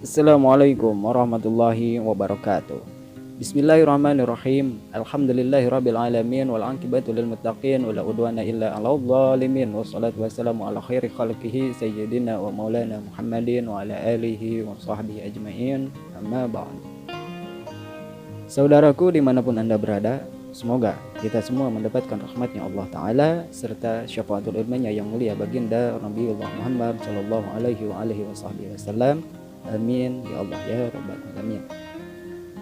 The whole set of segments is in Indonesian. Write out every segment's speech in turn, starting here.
Assalamualaikum warahmatullahi wabarakatuh. Bismillahirrahmanirrahim. Alhamdulillahirabbil alamin wal aqibatu lil muttaqin wala udwana illa 'alal zalimin. Wassalatu wassalamu ala khairi khalqihi sayyidina wa maulana Muhammadin wa ala alihi wa sahbihi ajmain. Amma ba'd. Saudaraku dimanapun Anda berada, semoga kita semua mendapatkan rahmatnya Allah Ta'ala serta syafaatul ilmnya yang mulia baginda Nabiullah Muhammad sallallahu alaihi wa alihi wasallam. Amin ya Allah ya Rabbal Alamin.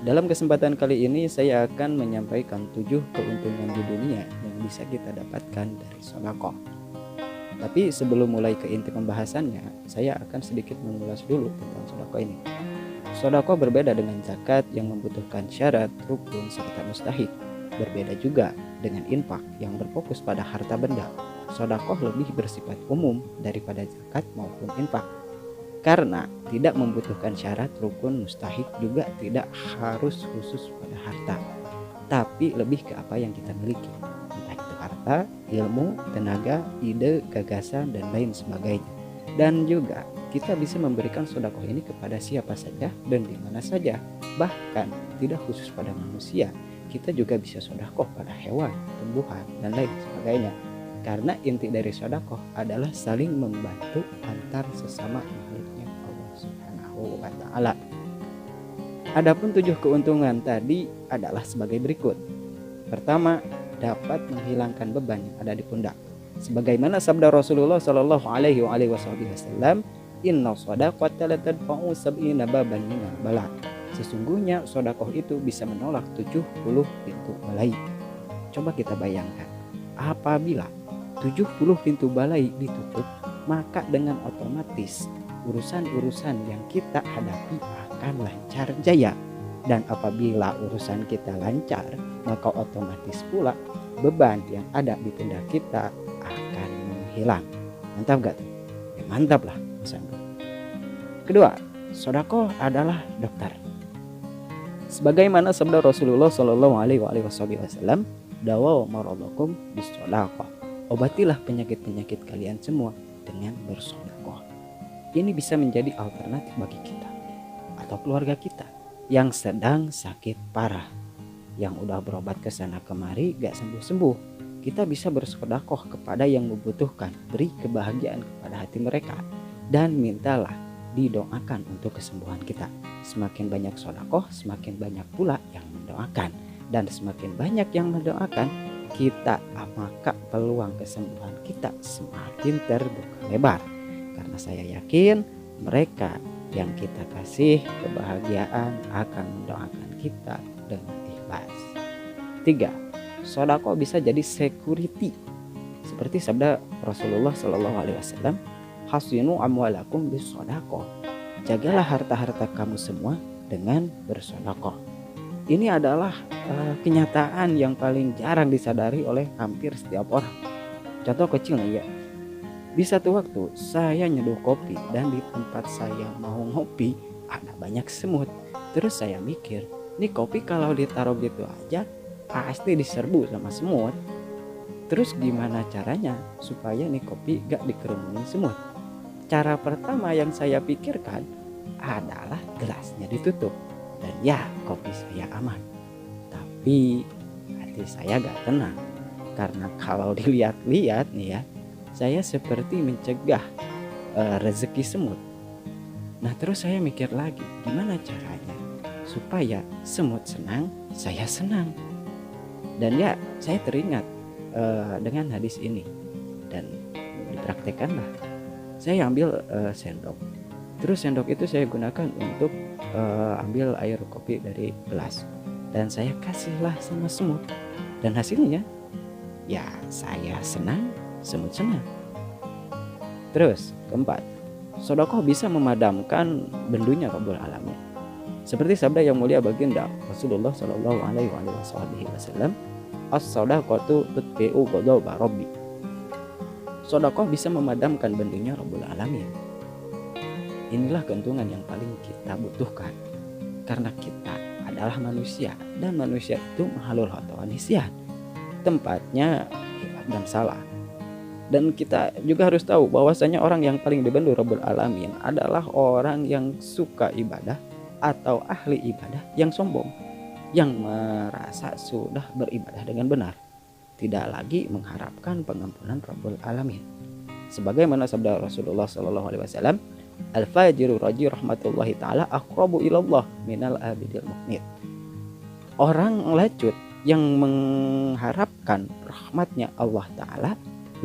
Dalam kesempatan kali ini saya akan menyampaikan 7 keuntungan di dunia yang bisa kita dapatkan dari sedekah. Tapi sebelum mulai ke inti pembahasannya, saya akan sedikit mengulas dulu tentang sedekah ini. Sedekah berbeda dengan zakat yang membutuhkan syarat, rukun, serta mustahik. Berbeda juga dengan infak yang berfokus pada harta benda. Sedekah lebih bersifat umum daripada zakat maupun infak. Karena tidak membutuhkan syarat, rukun, mustahik, juga tidak harus khusus pada harta, tapi lebih ke apa yang kita miliki, entah itu harta, ilmu, tenaga, ide, gagasan, dan lain sebagainya. Dan juga kita bisa memberikan sedekah ini kepada siapa saja dan di mana saja, bahkan tidak khusus pada manusia. Kita juga bisa sedekah pada hewan, tumbuhan, dan lain sebagainya. Karena inti dari sedekah adalah saling membantu antar sesama makhluknya Allah Subhanahu wa Ta'ala. Adapun 7 keuntungan tadi adalah sebagai berikut. Pertama, dapat menghilangkan beban yang ada di pundak. Sebagaimana sabda Rasulullah Shallallahu Alaihi Wasallam, Inna shadaqata la tadfa'u sab'ina baban minal bala. Sesungguhnya sedekah itu bisa menolak 70 pintu balai. Coba kita bayangkan, apabila 70 pintu balai ditutup, maka dengan otomatis urusan-urusan yang kita hadapi akan lancar jaya. Dan apabila urusan kita lancar, maka otomatis pula beban yang ada di pundak kita akan menghilang. Mantap gak tuh? Ya mantap lah Mas Angga. Kedua, sedekah adalah dokter. Sebagaimana sabda Rasulullah Shallallahu Alaihi Wasallam, dawa maradakum bis-shadaqah. Obatilah penyakit-penyakit kalian semua dengan bersedekah. Ini bisa menjadi alternatif bagi kita atau keluarga kita yang sedang sakit parah, yang udah berobat ke sana kemari gak sembuh-sembuh. Kita bisa bersedekah kepada yang membutuhkan, beri kebahagiaan kepada hati mereka, dan mintalah didoakan untuk kesembuhan kita. Semakin banyak sedekah, semakin banyak pula yang mendoakan, dan semakin banyak yang mendoakan kita, maka peluang kesembuhan kita semakin terbuka lebar. Karena saya yakin mereka yang kita kasih kebahagiaan akan mendoakan kita dengan ikhlas. 3. Sedekah bisa jadi security. Seperti sabda Rasulullah Shallallahu Alaihi Wasallam, hasinu amwalakum bis-shadaqah. Jagalah harta-harta kamu semua dengan bersedekah. Ini adalah kenyataan yang paling jarang disadari oleh hampir setiap orang. Contoh kecil nih ya. Di satu waktu saya nyeduh kopi dan di tempat saya mau ngopi ada banyak semut. Terus saya mikir, nih kopi kalau ditaruh gitu aja pasti diserbu sama semut. Terus gimana caranya supaya nih kopi gak dikerumunin semut? Cara pertama yang saya pikirkan adalah gelasnya ditutup. Dan ya, kopi saya aman. Tapi hati saya gak tenang. Karena kalau dilihat-lihat nih ya, saya seperti mencegah rezeki semut. Nah terus saya mikir lagi, gimana caranya supaya semut senang, saya senang. Dan ya, saya teringat dengan hadis ini. Dan dipraktekanlah. Saya ambil sendok. Terus sendok itu saya gunakan untuk ambil air kopi dari gelas. Dan saya kasihlah sama semut. Dan hasilnya ya saya senang, semut senang. Terus keempat, sedekah bisa memadamkan bendunya Rabbul Alamin. Seperti sabda yang mulia baginda Rasulullah Shallallahu Alaihi Wasallam, as-shadaqatu tutfi'u ghadaba rabbi. Sedekah bisa memadamkan bendunya Rabbul Alamin. Inilah keuntungan yang paling kita butuhkan. Karena kita adalah manusia. Dan manusia itu makhluk hawa nisyan. Tempatnya hilaf dan salah. Dan kita juga harus tahu bahwasanya orang yang paling dibendu Rabbul Alamin adalah orang yang suka ibadah atau ahli ibadah yang sombong, yang merasa sudah beribadah dengan benar, tidak lagi mengharapkan pengampunan Rabbul Alamin. Sebagaimana sabda Rasulullah SAW, al-fajiru raji rahmatullahi ta'ala aqrabu ilallah minal abidil mu'min. Orang lecut yang mengharapkan rahmatnya Allah Ta'ala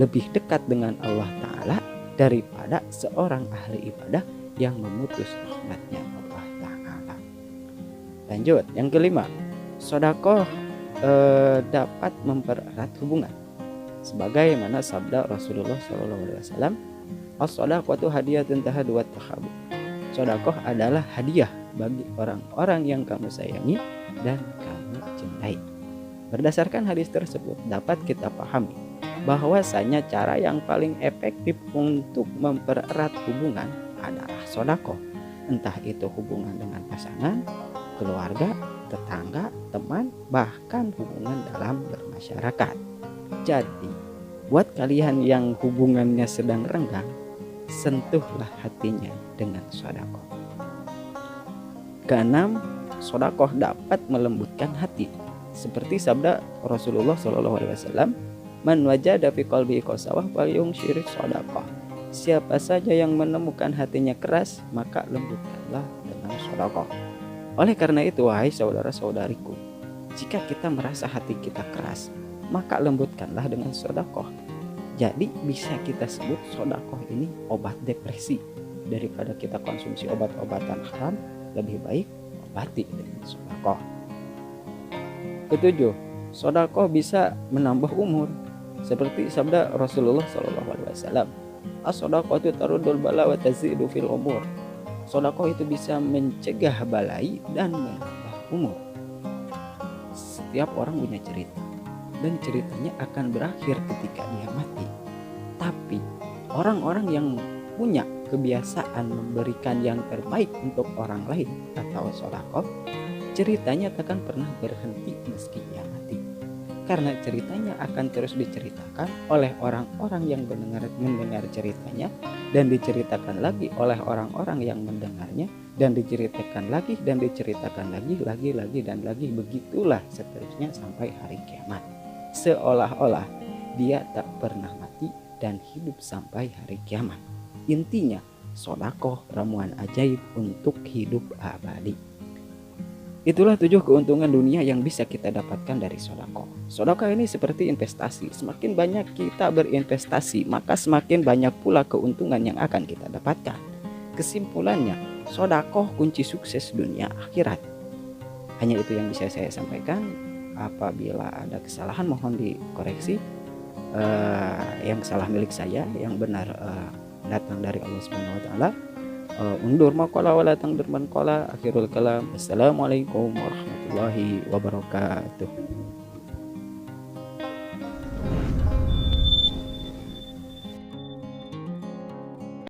lebih dekat dengan Allah Ta'ala daripada seorang ahli ibadah yang memutus rahmatnya Allah Ta'ala. Lanjut, yang kelima, sedekah dapat mempererat hubungan. Sebagaimana sabda Rasulullah SAW, as-shadaqatu hadiyatun tahadu wat tahabu. Sedekah adalah hadiah bagi orang-orang yang kamu sayangi dan kamu cintai. Berdasarkan hadis tersebut dapat kita pahami bahwasanya cara yang paling efektif untuk mempererat hubungan adalah sedekah. Entah itu hubungan dengan pasangan, keluarga, tetangga, teman, bahkan hubungan dalam bermasyarakat. Jadi, buat kalian yang hubungannya sedang renggang, sentuhlah hatinya dengan sedekah. Keenam, sedekah dapat melembutkan hati. Seperti sabda Rasulullah SAW, man wajada fi qalbihi qasawah falyunshir sedekah. Siapa saja yang menemukan hatinya keras, maka lembutkanlah dengan sedekah. Oleh karena itu, wahai saudara-saudariku, jika kita merasa hati kita keras, maka lembutkanlah dengan sedekah. Jadi bisa kita sebut sedekah ini obat depresi. Daripada kita konsumsi obat-obatan haram, lebih baik obati dengan sedekah. Ketujuh, sedekah bisa menambah umur. Seperti sabda Rasulullah SAW, as-shadaqatu taruddul bala wa tazidu fil umur. Sedekah itu bisa mencegah balai dan menambah umur. Setiap orang punya cerita, dan ceritanya akan berakhir ketika dia mati. Tapi orang-orang yang punya kebiasaan memberikan yang terbaik untuk orang lain atau sedekah, ceritanya takkan pernah berhenti meski ia mati. Karena ceritanya akan terus diceritakan oleh orang-orang yang mendengar ceritanya, dan diceritakan lagi oleh orang-orang yang mendengarnya, dan diceritakan lagi dan diceritakan lagi dan lagi, begitulah seterusnya sampai hari kiamat. Seolah-olah dia tak pernah mati dan hidup sampai hari kiamat. Intinya, sedekah ramuan ajaib untuk hidup abadi. Itulah 7 keuntungan dunia yang bisa kita dapatkan dari sedekah. Sedekah ini seperti investasi. Semakin banyak kita berinvestasi, maka semakin banyak pula keuntungan yang akan kita dapatkan. Kesimpulannya, sedekah kunci sukses dunia akhirat. Hanya itu yang bisa saya sampaikan. Apabila ada kesalahan mohon dikoreksi. Yang salah milik saya, yang benar datang dari Allah Subhanahu wa taala. Undur maqala wala tangdur man qala, akhirul kalam. Assalamualaikum warahmatullahi wabarakatuh.